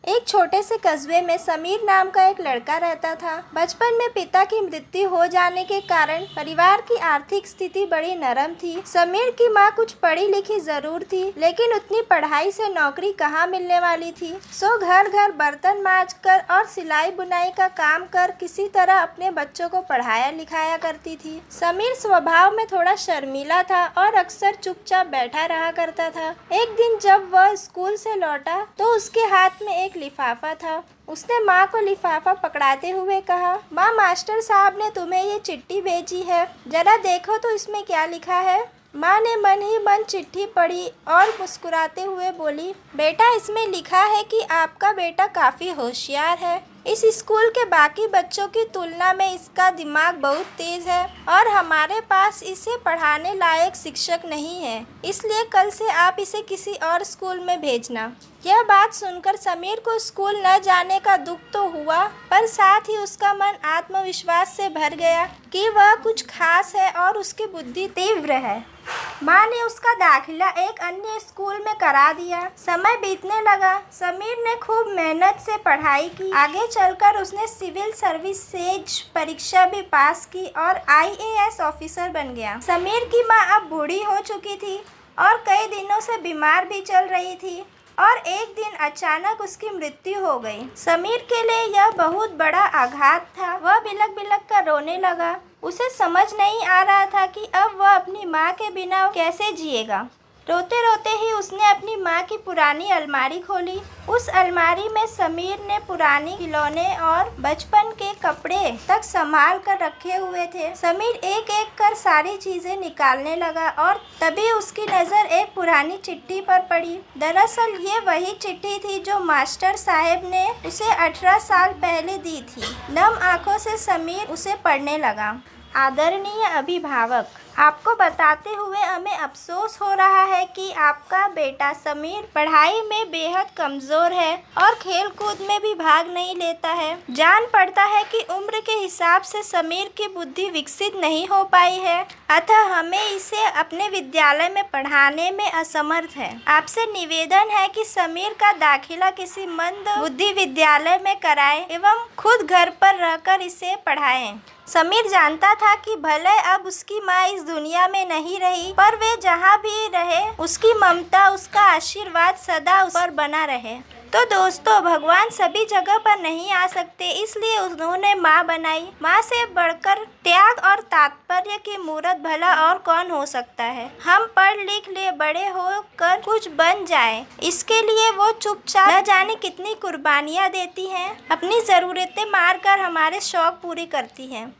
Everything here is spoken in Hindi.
एक छोटे से कस्बे में समीर नाम का एक लड़का रहता था। बचपन में पिता की मृत्यु हो जाने के कारण परिवार की आर्थिक स्थिति बड़ी नरम थी। समीर की माँ कुछ पढ़ी लिखी जरूर थी, लेकिन उतनी पढ़ाई से नौकरी कहाँ मिलने वाली थी। सो घर घर बर्तन मांज कर और सिलाई बुनाई का काम कर किसी तरह अपने बच्चों को पढ़ाया लिखाया करती थी। समीर स्वभाव में थोड़ा शर्मीला था और अक्सर चुपचाप बैठा रहा करता था। एक दिन जब वह स्कूल से लौटा तो उसके हाथ में एक लिफाफा था। उसने माँ को लिफाफा पकड़ाते हुए कहा, माँ, मास्टर साहब ने तुम्हें ये चिट्ठी भेजी है, जरा देखो तो इसमें क्या लिखा है। माँ ने मन ही मन चिट्ठी पढ़ी और मुस्कुराते हुए बोली, बेटा, इसमें लिखा है कि आपका बेटा काफ़ी होशियार है। इस स्कूल के बाकी बच्चों की तुलना में इसका दिमाग बहुत तेज है और हमारे पास इसे पढ़ाने लायक शिक्षक नहीं है, इसलिए कल से आप इसे किसी और स्कूल में भेजना। यह बात सुनकर समीर को स्कूल न जाने का दुख तो हुआ, पर साथ ही उसका मन आत्मविश्वास से भर गया कि वह कुछ खास है और उसकी बुद्धि तीव्र है। माँ ने उसका दाखिला एक अन्य स्कूल में करा दिया। समय बीतने लगा। समीर ने खूब मेहनत से पढ़ाई की। आगे चलकर उसने सिविल सर्विसेज परीक्षा भी पास की और IAS ऑफिसर बन गया। समीर की माँ अब बूढ़ी हो चुकी थी और कई दिनों से बीमार भी चल रही थी और एक दिन अचानक उसकी मृत्यु हो गई। समीर के लिए यह बहुत बड़ा आघात था। वह बिलख बिलख कर रोने लगा। उसे समझ नहीं आ रहा था कि अब वह अपनी माँ के बिना कैसे जिएगा। रोते रोते ही उसने अपनी माँ की पुरानी अलमारी खोली। उस अलमारी में समीर ने पुरानी खिलौने और बचपन के कपड़े तक संभाल कर रखे हुए थे। समीर एक एक कर सारी चीजें निकालने लगा और तभी उसकी नज़र एक पुरानी चिट्ठी पर पड़ी। दरअसल ये वही चिट्ठी थी जो मास्टर साहब ने उसे 18 साल पहले दी थी। नम आंखों से समीर उसे पढ़ने लगा। आदरणीय अभिभावक, आपको बताते हुए हमें अफसोस हो रहा है कि आपका बेटा समीर पढ़ाई में बेहद कमज़ोर है और खेल कूद में भी भाग नहीं लेता है। जान पड़ता है कि उम्र के हिसाब से समीर की बुद्धि विकसित नहीं हो पाई है, अतः हमें इसे अपने विद्यालय में पढ़ाने में असमर्थ है। आपसे निवेदन है कि समीर का दाखिला किसी मंद बुद्धि विद्यालय में कराएं एवं खुद घर पर रहकर इसे पढ़ाएं। समीर जानता था कि भले अब उसकी माँ इस दुनिया में नहीं रही, पर वे जहाँ भी रहे उसकी ममता, उसका आशीर्वाद सदा उस पर बना रहे। तो दोस्तों, भगवान सभी जगह पर नहीं आ सकते, इसलिए उन्होंने माँ बनाई। माँ से बढ़कर त्याग और तात्पर्य की मूरत भला और कौन हो सकता है। हम पढ़ लिख ले, बड़े होकर कुछ बन जाए, इसके लिए वो चुपचाप न जाने कितनी कुर्बानियाँ देती हैं, अपनी ज़रूरतें मार कर हमारे शौक पूरी करती हैं।